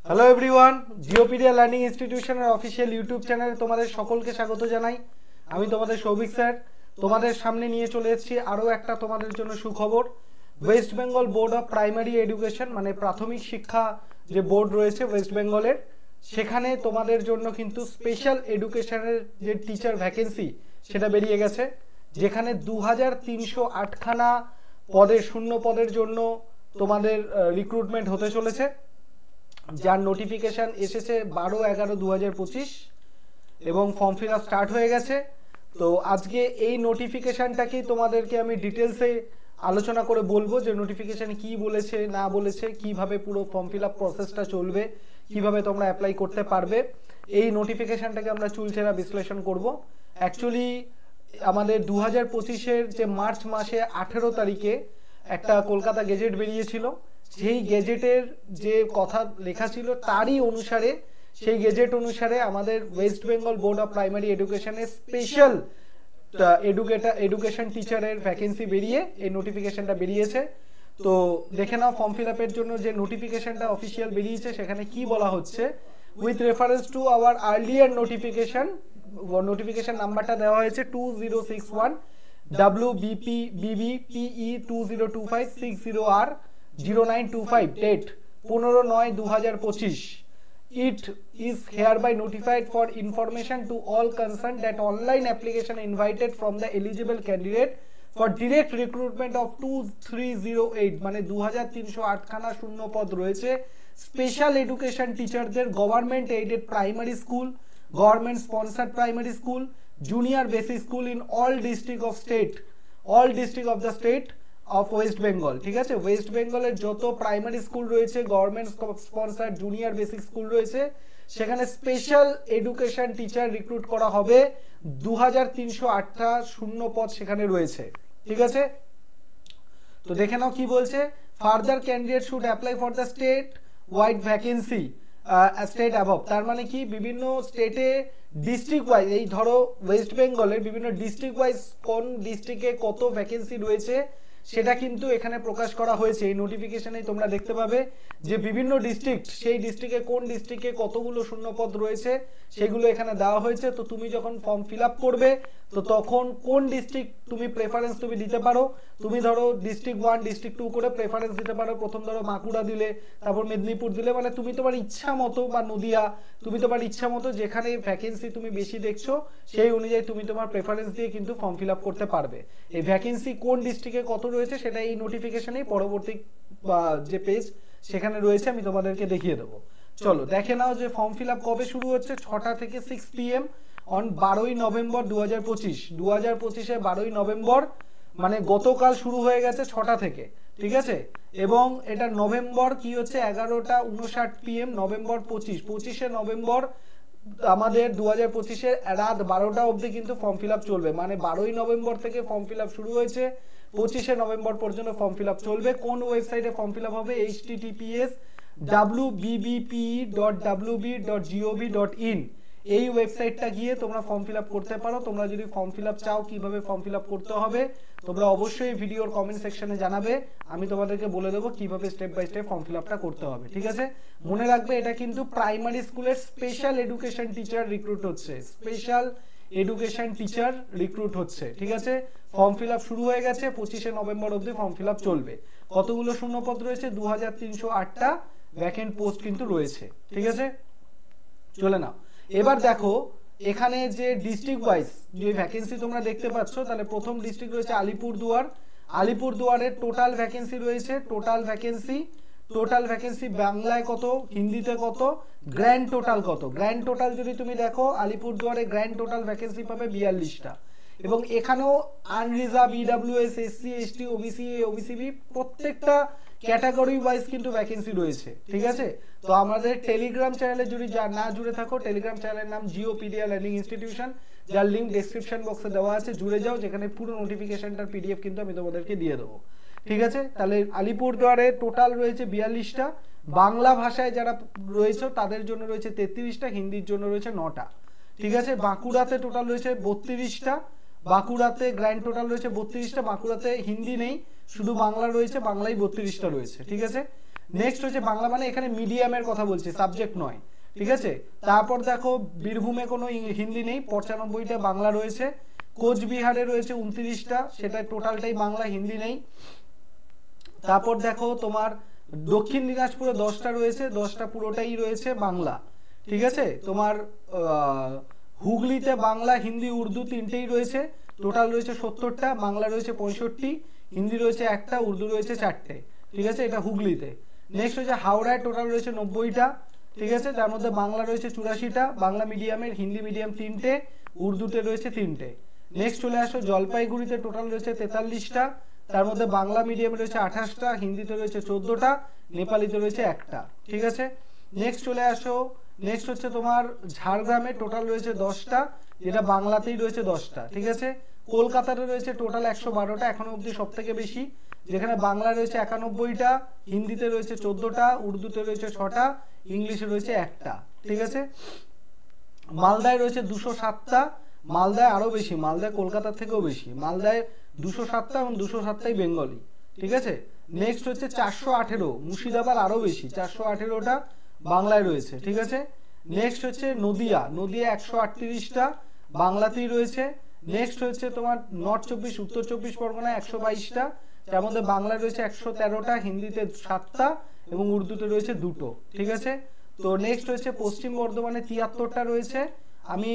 Hello everyone, Geopedia learning ইনস্টিটিউশনের official YouTube চ্যানেলে তোমাদের সকলকে স্বাগত জানাই। আমি তোমাদের সৌভিক স্যার তোমাদের সামনে নিয়ে চলে এসেছি আরও একটা তোমাদের জন্য সুখবর। West Bengal board of primary education, মানে প্রাথমিক শিক্ষা যে বোর্ড রয়েছে ওয়েস্ট বেঙ্গলের, সেখানে তোমাদের জন্য কিন্তু স্পেশাল এডুকেশনের যে টিচার ভ্যাকেন্সি সেটা বেরিয়ে গেছে, যেখানে 2308খানা পদের শূন্য পদের জন্য তোমাদের রিক্রুটমেন্ট হতে চলেছে, যার নোটিফিকেশান এসেছে 12/11/2025 এবং ফর্ম ফিল আপ স্টার্ট হয়ে গেছে। তো আজকে এই নোটিফিকেশানটাকেই তোমাদেরকে আমি ডিটেলসে আলোচনা করে বলবো যে নোটিফিকেশান কি বলেছে না বলেছে, কিভাবে পুরো ফর্ম ফিল আপ প্রসেসটা চলবে, কিভাবে তোমরা অ্যাপ্লাই করতে পারবে। এই নোটিফিকেশানটাকে আমরা চুলচেরা বিশ্লেষণ করব। অ্যাকচুয়ালি আমাদের 2025-এর যে মার্চ মাসে 18 তারিখে একটা কলকাতা গেজেট বেরিয়েছিল, সেই গেজেটের যে কথা লেখা ছিল তারই অনুসারে, সেই গেজেট অনুসারে আমাদের West Bengal board of primary এডুকেশনের স্পেশাল এডুকেশন টিচারের ভ্যাকেন্সি বেরিয়ে এই নোটিফিকেশনটা বেরিয়েছে। তো দেখে নাও ফর্ম ফিল আপের জন্য যে নোটিফিকেশনটা অফিসিয়াল বেরিয়েছে সেখানে কি বলা হচ্ছে। With reference to our earlier notification নাম্বারটা দেওয়া হয়েছে 2061 WBPE 202560R 0925, date 15/9/2025. It is hereby notified for information to all concerned that online application invited from the eligible candidate for direct recruitment of 2308, মানে 2308 খানা শূন্য পদ রয়েছে স্পেশাল এডুকেশন টিচারদের government aided primary school, government sponsored primary school, junior basic school in all district of the state of West Bengal. ঠিক আছে, West বেঙ্গলের যত প্রাইমারি স্কুল রয়েছে, government sponsor junior basic school রয়েছে, সেখানে স্পেশাল এডুকেশন টিচার রিক্রুট করা হবে। 2308টা শূন্য পদ সেখানে রয়েছে। ঠিক আছে, তো দেখে নাও কি বলছে। Further candidate should apply for the state wide vacancy state above. তার মানে কি, বিভিন্ন স্টেটে ডিস্ট্রিক্ট ওয়াইজ, এই ধরো ওয়েস্ট বেঙ্গলের বিভিন্ন ডিস্ট্রিক্ট ওয়াইজ কোন ডিস্ট্রিক্টে কত ভ্যাকেন্সি রয়েছে সেটা কিন্তু এখানে প্রকাশ করা হয়েছে। এই নোটিফিকেশনে তোমরা দেখতে পাবে যে বিভিন্ন ডিস্ট্রিক্ট, সেই ডিস্ট্রিক্টে কোন ডিস্ট্রিক্টে কতগুলো শূন্যপদ রয়েছে সেগুলো এখানে দেওয়া হয়েছে। তো তুমি যখন ফর্ম ফিল আপ করবে তো তখন কোন ডিস্ট্রিক্ট তুমি প্রেফারেন্স তুমি দিতে পারো। তুমি ধরো ডিস্ট্রিক্ট 1 ডিস্ট্রিক্ট 2 করে প্রেফারেন্স দিতে পারো। প্রথম ধরো বাঁকুড়া দিলে, তারপর মেদিনীপুর দিলে, মানে তুমি তোমার ইচ্ছা মতো, বা নদিয়া, তুমি তোমার ইচ্ছা মতো যেখানে ভ্যাকেন্সি তুমি বেশি দেখছো সেই অনুযায়ী তুমি তোমার প্রেফারেন্স দিয়ে কিন্তু ফর্ম ফিল আপ করতে পারবে। এই ভ্যাকেন্সি কোন ডিস্ট্রিক্টে কত রয়েছে সেটা এই নোটিফিকেশনেই পরবর্তী যে পেজ সেখানে রয়েছে আমি তোমাদেরকে দেখিয়ে দেবো। চলো দেখে নাও যে ফর্ম ফিল আপ কবে শুরু হচ্ছে। 6টা থেকে 6 PM অন 12ই নভেম্বর 2025। 2025-এ 12ই নভেম্বর মানে গতকাল শুরু হয়ে গেছে 6টা থেকে। ঠিক আছে, এবং এটা নভেম্বর কি হচ্ছে 11টা 59 PM, নভেম্বর 25 নভেম্বর আমাদের 2025-এ রাত 12টা অবধি কিন্তু ফর্ম ফিল আপ চলবে। মানে 12ই নভেম্বর থেকে ফর্ম ফিল আপ শুরু হয়েছে, 25 নভেম্বর পর্যন্ত ফর্ম ফিল আপ চলবে। কোন ওয়েবসাইটে ফর্ম ফিল আপ হবে? https wbbpe.wb.gov.in, এই ওয়েবসাইটটা গিয়ে তোমরা ফর্ম ফিল আপ করতে পারো। তোমরা যদি ফর্ম ফিল আপ চাও কিভাবে ফর্ম ফিল আপ করতে হবে তোমরা অবশ্যই ভিডিওর কমেন্ট সেকশনে জানাবে, আমি তোমাদেরকে বলে দেবো কিভাবে step by step form fill আপটা করতে হবে। ঠিক আছে, মনে রাখবে এটা কিন্তু প্রাইমারি স্কুলের স্পেশাল এডুকেশন টিচার রিক্রুট হচ্ছে, স্পেশাল এডুকেশন টিচার রিক্রুট হচ্ছে। ঠিক আছে, ফর্ম ফিল আপ শুরু হয়ে গেছে, 25 নভেম্বর অবধি ফর্ম ফিল আপ চলবে। কতগুলো শূন্যপদ রয়েছে? 2308টা ভ্যাকেন্ট পোস্ট কিন্তু রয়েছে। ঠিক আছে, চলে নাও এবার দেখো এখানে যে ডিস্ট্রিক্ট ওয়াইজ যে ভ্যাকেন্সি তোমরা দেখতে পাচ্ছ, তাহলে প্রথম ডিস্ট্রিক্ট রয়েছে আলিপুরদুয়ার। আলিপুরদুয়ারের টোটাল ভ্যাকেন্সি রয়েছে, টোটাল ভ্যাকেন্সি বাংলায় কত, হিন্দিতে কত, গ্র্যান্ড টোটাল কত। গ্র্যান্ড টোটাল যদি তুমি দেখো আলিপুরদুয়ারে গ্র্যান্ড টোটাল ভ্যাকেন্সি পাবে 42টা, এবং এখানেও unreserved, EWS, SC, ST, OBC, OBC B প্রত্যেকটা ক্যাটাগরি ওয়াইজ কিন্তু ভ্যাকেন্সি রয়েছে। ঠিক আছে, তো আমাদের টেলিগ্রাম চ্যানেলে যদি না জুড়ে থাকো, টেলিগ্রাম চ্যানেলের নাম জিওপিডিয়া লার্নিং ইনস্টিটিউশন, যার লিঙ্ক ডেসক্রিপশন বক্সে দেওয়া আছে, জুড়ে যাও, যেখানে পুরো নোটিফিকেশনটার পিডিএফ কিন্তু আমি তোমাদেরকে দিয়ে দেবো। ঠিক আছে, তাহলে আলিপুরদুয়ারে টোটাল রয়েছে 42টা, বাংলা ভাষায় যারা রয়েছে তাদের জন্য রয়েছে 33টা, হিন্দির জন্য রয়েছে 9টা। ঠিক আছে, বাঁকুড়াতে টোটাল রয়েছে 32টা, বাঁকুড়াতে গ্র্যান্ড টোটাল রয়েছে 32টা, বাঁকুড়াতে হিন্দি নেই, শুধু বাংলা রয়েছে, বাংলায় 32টা রয়েছে। ঠিক আছে, নেক্সট হচ্ছে বাংলা মানে এখানে মিডিয়ামের কথা বলছি, সাবজেক্ট নয়, ঠিক আছে। তারপর দেখো বীরভূমে কোনো হিন্দি নেই, 95টা বাংলা রয়েছে। কোচবিহারে রয়েছে 29টা, সেটা টোটালটাই বাংলা, হিন্দি নেই। তারপর দেখো তোমার দক্ষিণ দিনাজপুরে 10টা রয়েছে, 10টা পুরোটাই রয়েছে বাংলা, ঠিক আছে। তোমার হুগলিতে বাংলা হিন্দি উর্দু তিনটেই রয়েছে, টোটাল রয়েছে 70টা, বাংলা রয়েছে 65, হিন্দি রয়েছে একটা, উর্দু রয়েছে 4টে, ঠিক আছে, এটা হুগলিতে। নেক্সট হচ্ছে হাওড়ায় টোটাল রয়েছে 90টা, ঠিক আছে, তার মধ্যে বাংলা রয়েছে 84টা, বাংলা মিডিয়ামের, হিন্দি মিডিয়াম 3টে, উর্দুতে রয়েছে 3টে। নেক্সট চলে আসো জলপাইগুড়িতে টোটাল রয়েছে 43টা, তার মধ্যে বাংলা মিডিয়ামে রয়েছে 28টা, হিন্দিতে রয়েছে 14টা, নেপালিতে রয়েছে একটা, ঠিক আছে। নেক্সট চলে আসো, নেক্সট হচ্ছে তোমার ঝাড়গ্রামে টোটাল রয়েছে 10টা, যেটা বাংলাতেই রয়েছে 10টা, ঠিক আছে। কলকাতাতে রয়েছে টোটাল 112টা, এখনো অবধি সব থেকে বেশি, যেখানে বাংলা রয়েছে 91টা, হিন্দিতে রয়েছে 14টা, উর্দুতে রয়েছে 6টা, ইংলিশে রয়েছে একটা, ঠিক আছে। মালদায় রয়েছে 207টা, মালদায় আরো বেশি, মালদায় কলকাতার থেকেও বেশি, মালদায় 207টা এবং 207টাই বেঙ্গলি, ঠিক আছে। নেক্সট হচ্ছে 418, মুর্শিদাবাদ আরো বেশি, 418টা বাংলায় রয়েছে, ঠিক আছে। নেক্সট হচ্ছে নদিয়া, নদিয়া 138টা বাংলাতেই রয়েছে। নেক্সট হচ্ছে তোমার নর্থ 24 উত্তর 24 পরগনা 122টা, যার মধ্যে বাংলায় রয়েছে 113টা, হিন্দিতে 7টা এবং উর্দুতে রয়েছে 2টো, ঠিক আছে। তো নেক্সট হচ্ছে পশ্চিম বর্ধমানে 73টা রয়েছে, আমি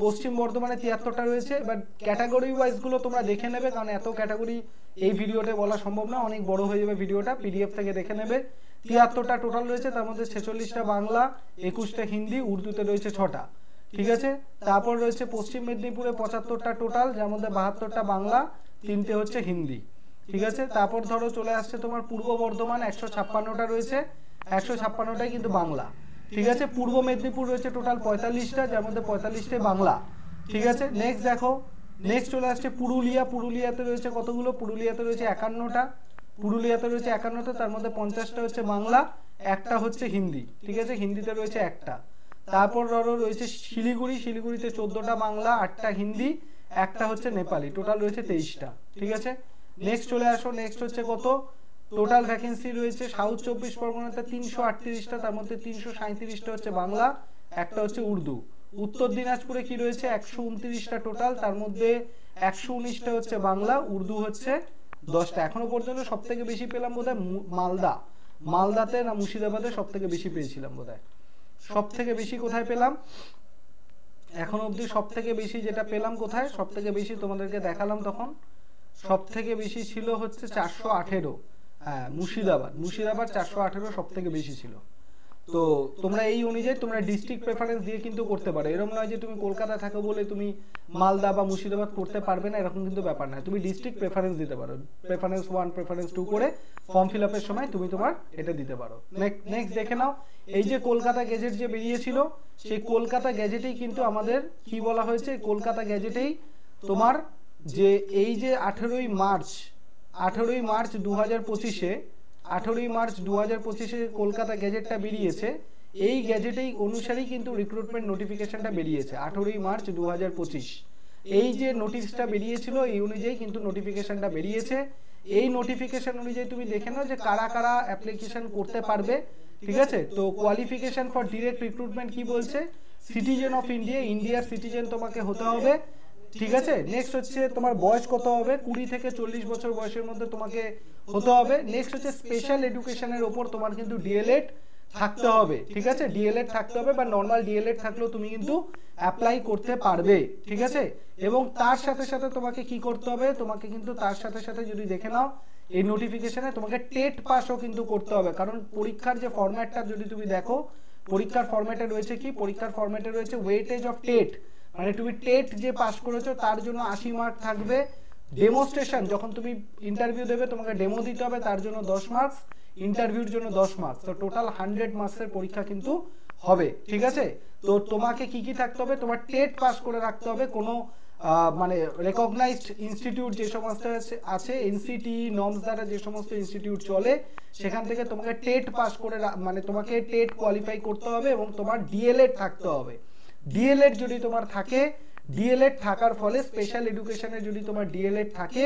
পশ্চিম বর্ধমানে 73টা রয়েছে। এবার ক্যাটাগরি ওয়াইজ গুলো তোমরা দেখে নেবে, কারণ এত ক্যাটাগরি এই ভিডিওতে বলা সম্ভব না, অনেক বড় হয়ে যাবে ভিডিওটা, পিডিএফ থেকে দেখে নেবে। 73টা টোটাল রয়েছে, তার মধ্যে 46টা বাংলা, 21টা হিন্দি, উর্দুতে রয়েছে 6টা, ঠিক আছে। তারপর রয়েছে পশ্চিম মেদিনীপুরে 75টা টোটাল, যার মধ্যে 72টা বাংলা, 3টে হচ্ছে হিন্দি, ঠিক আছে। তারপর ধরো চলে আসছে তোমার পূর্ব বর্ধমান, 156টা রয়েছে, 156টাই কিন্তু বাংলা, ঠিক আছে। পূর্ব মেদিনীপুর রয়েছে টোটাল 45টা, যার মধ্যে 45টাই বাংলা, ঠিক আছে। নেক্সট দেখো, নেক্সট চলে আসছে পুরুলিয়া, পুরুলিয়াতে রয়েছে কতগুলো, পুরুলিয়াতে রয়েছে 51টা, পুরুলিয়াতে রয়েছে 51টা, তার মধ্যে 50টা হচ্ছে বাংলা, একটা হচ্ছে হিন্দি, ঠিক আছে, হিন্দিতে রয়েছে একটা। তারপর ধরো রয়েছে শিলিগুড়ি, শিলিগুড়িতে 14টা বাংলা, 8টা হিন্দি, একটা হচ্ছে নেপালি, টোটাল রয়েছে 23টা, ঠিক আছে। নেক্সট চলে আসো, নেক্সট হচ্ছে কত টোটাল ভ্যাকেন্সি রয়েছে সাউথ 24 পরগনাতে 338টা, তার মধ্যে 337টা হচ্ছে বাংলা, একটা হচ্ছে উর্দু। উত্তর দিনাজপুরে কি রয়েছে 129টা টোটাল, তার মধ্যে 119টা হচ্ছে বাংলা, উর্দু হচ্ছে 10টা। এখনো পর্যন্ত সব থেকে বেশি পেলাম বোধহয় মালদা, মালদাতে না মুর্শিদাবাদে সব থেকে বেশি পেয়েছিলাম বোধহয়। সব থেকে বেশি কোথায় পেলাম এখন অবধি, সব থেকে বেশি যেটা পেলাম কোথায়, সব থেকে বেশি তোমাদেরকে দেখালাম তখন, সব থেকে বেশি ছিল হচ্ছে 418, হ্যাঁ মুর্শিদাবাদ, মুর্শিদাবাদ 418 সব থেকে বেশি ছিল। তো তোমরা এই অনুযায়ী তোমরা ডিস্ট্রিক্ট প্রেফারেন্স দিয়ে কিন্তু করতে পারো, এরকম নয় যে তুমি কলকাতা থাকো বলে তুমি মালদা বা মুর্শিদাবাদ করতে পারবে না, এরকম কিন্তু ব্যাপার না। তুমি ডিস্ট্রিক্ট প্রেফারেন্স দিতে পারো, প্রেফারেন্স 1 প্রেফারেন্স 2 করে ফর্ম ফিল আপের সময় তুমি তোমার এটা দিতে পারো। নেক্সট দেখে নাও, এই যে কলকাতা গেজেট যে বেরিয়েছিল, সেই কলকাতা গেজেটেই কিন্তু আমাদের কি বলা হয়েছে, কলকাতা গেজেটেই তোমার যে এই যে 18ই মার্চ 2025-এ 18ই মার্চ 2025-এ কলকাতা গেজেটটা বেরিয়েছে, এই গেজেটেই অনুসারেই কিন্তু রিক্রুটমেন্ট নোটিফিকেশনটা বেরিয়েছে 18ই মার্চ 2025। এই যে নোটিশটা বেরিয়েছিল এই অনুযায়ী কিন্তু নোটিফিকেশনটা বেরিয়েছে। এই নোটিফিকেশন অনুযায়ী তুমি দেখে নাও যে কারা কারা অ্যাপ্লিকেশন করতে পারবে, ঠিক আছে। তো কোয়ালিফিকেশন ফর ডিরেক্ট রিক্রুটমেন্ট কি বলছে, সিটিজেন অফ ইন্ডিয়া, ইন্ডিয়ার সিটিজেন তোমাকে হতে হবে, ঠিক আছে। নেক্সট হচ্ছে তোমার বয়স কত হবে, 20 থেকে 40 বছর বয়সের মধ্যে তোমাকে হতে হবে। নেক্সট হচ্ছে স্পেশাল এডুকেশনের ওপর তোমার কিন্তু ডিএলএড থাকতে হবে, ঠিক আছে, ডিএলএড থাকতে হবে, বা নর্মাল ডিএলএড থাকলেও তুমি কিন্তু অ্যাপ্লাই করতে পারবে, ঠিক আছে। এবং তার সাথে সাথে তোমাকে কি করতে হবে, তোমাকে কিন্তু তার সাথে সাথে যদি দেখে নাও এই নোটিফিকেশনে তোমাকে টেট পাসও কিন্তু করতে হবে, কারণ পরীক্ষার যে ফরম্যাটটা যদি তুমি দেখো, পরীক্ষার ফরম্যাটে রয়েছে কি, পরীক্ষার ফরম্যাটে রয়েছে ওয়েটেজ অফ টেট, মানে তুমি টেট যে পাস করেছো তার জন্য 80 মার্ক থাকবে, ডেমোস্ট্রেশন যখন তুমি ইন্টারভিউ দেবে তোমাকে ডেমো দিতে হবে তার জন্য 10 মার্কস, ইন্টারভিউর জন্য 10 মার্কস, তো টোটাল 100 মার্কসের পরীক্ষা কিন্তু হবে, ঠিক আছে। তো তোমাকে কি কি থাকতে হবে, তোমার টেট পাস করে রাখতে হবে, কোনো মানে রেকগনাইজড ইনস্টিটিউট যে সমস্ত আছে, এনসিটি নর্মস দ্বারা যে সমস্ত ইনস্টিটিউট চলে সেখান থেকে তোমাকে টেট পাস করে, মানে তোমাকে টেট কোয়ালিফাই করতে হবে এবং তোমার ডিএলএড থাকতে হবে। ডিএলএড যদি তোমার থাকে, ডিএলএড থাকার ফলে স্পেশাল এডুকেশনে যদি তোমার ডিএলএড থাকে,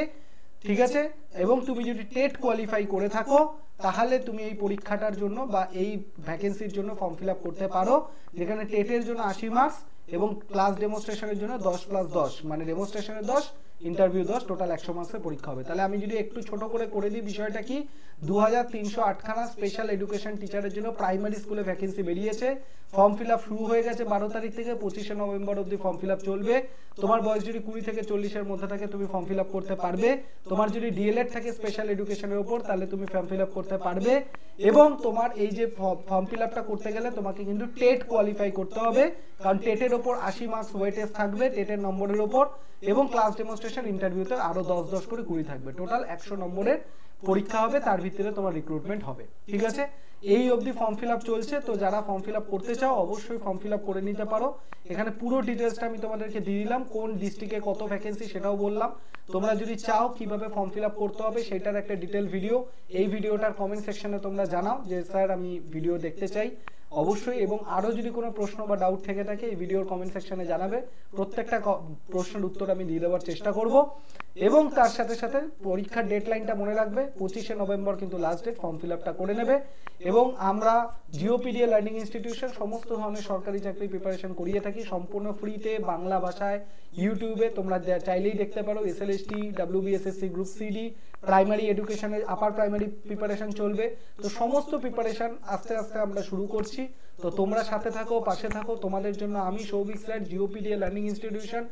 ঠিক আছে, এবং তুমি যদি টেট কোয়ালিফাই করে থাকো তাহলে তুমি এই পরীক্ষাটার জন্য বা এই ভ্যাকেন্সির জন্য ফর্ম ফিল আপ করতে পারো, যেখানে টেটের জন্য 80 মার্কস এবং ক্লাস ডেমনস্ট্রেশনের জন্য 10+10, মানে ডেমনস্ট্রেশনের 10, ইন্টারভিউ 10, টোটাল 100 মার্কসের পরীক্ষা হবে। তাহলে আমি যদি একটু ছোট করে দিই বিষয়টা কি, 2308 খানা স্পেশাল এডুকেশন টিচারের জন্য প্রাইমারি স্কুলে ভ্যাকেন্সি বেরিয়েছে। ফর্ম ফিল আপ শুরু হয়ে গেছে 12 তারিখ থেকে, 25শে নভেম্বর অবধি ফর্ম ফিল আপ চলবে। তোমার বয়স যদি 20 থেকে 40-এর মধ্যে থাকে তুমি ফর্ম ফিল আপ করতে পারবে। তোমার যদি ডিএলএড থাকে স্পেশাল এডুকেশনের উপর তাহলে তুমি ফর্ম ফিল আপ করতে পারবে। এবং তোমার এই যে ফর্ম ফিল আপটা করতে গেলে তোমাকে কিন্তু টেট কোয়ালিফাই করতে হবে, কারণ টেটের ওপর 80 মার্কস ওয়েটেজ থাকবে টেটের নম্বরের ওপর, এবং ক্লাস ডেমনস্ট্রেশন ইন্টারভিউতে আরো 10 করে 20 থাকবে, টোটাল 100 নম্বরের পরীক্ষা হবে, তার ভিতরে তোমার রিক্রুটমেন্ট হবে। ঠিক আছে, এই অবধি ফর্ম ফিল আপ চলছে। তো যারা ফর্ম ফিল আপ করতে চাও অবশ্যই ফর্ম ফিল আপ করে নিতে পারো। এখানে পুরো ডিটেলসটা আমি তোমাদেরকে দিয়ে দিলাম, কোন ডিস্ট্রিক্টে কত ভ্যাকেন্সি সেটাও বললাম। তোমরা যদি চাও কিভাবে ফর্ম ফিল আপ করতে হবে সেটার একটা ডিটেল ভিডিও, এই ভিডিওটার কমেন্ট সেকশনে তোমরা জানাও যে স্যার আমি ভিডিও দেখতে চাই অবশ্যই। এবং আরো যদি কোনো প্রশ্ন বা ডাউট থেকে থাকে এই ভিডিওর কমেন্ট সেকশনে জানাবে, প্রত্যেকটা প্রশ্নের উত্তর আমি দিয়ে দেওয়ার চেষ্টা করব। এবং তার সাথে সাথে পরীক্ষার ডেডলাইনটা মনে রাখবে, 25শে নভেম্বর কিন্তু লাস্ট ডেট, ফর্ম ফিল আপটা করে নেবে। এবং আমরা জিওপিডিএ লার্নিং ইনস্টিটিউশন সমস্ত ধরনের সরকারি চাকরি প্রিপারেশন করিয়ে থাকি সম্পূর্ণ ফ্রিতে বাংলা ভাষায় ইউটিউবে, তোমরা চাইলেই দেখতে পারো। SLST, WBSSC, group CD, primary এডুকেশনের আপার প্রাইমারি প্রিপারেশন চলবে। তো সমস্ত প্রিপারেশন আস্তে আস্তে আমরা শুরু করছি। তো তোমরা সাথে থাকো, পাশে থাকো, তোমাদের জন্য আমি সৌভিক স্যার, জিওপিডিএ লার্নিং ইনস্টিটিউশন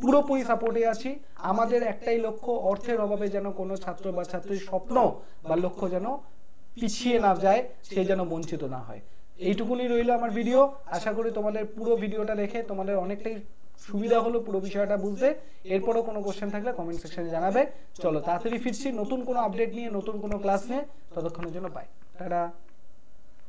পুরোপুরি সাপোর্টে আছি। আমাদের একটাই লক্ষ্য, অর্থের অভাবে যেন কোনো ছাত্র বা ছাত্রীর স্বপ্ন বা লক্ষ্য যেন পিছিয়ে না যায়, সে যেন বঞ্চিত না হয়। এইটুকুনি রইল আমার ভিডিও। আশা করি তোমাদের পুরো ভিডিওটা দেখে তোমাদের অনেকটাই সুবিধা হলো পুরো বিষয়টা বুঝতে। এরপরও কোনো কোশ্চেন থাকলে কমেন্ট সেকশনে জানাবে। চলো তাড়াতাড়ি ফিরছি নতুন কোনো আপডেট নিয়ে, নতুন কোনো ক্লাস নিয়ে। ততক্ষণের জন্য বাই, টাটা।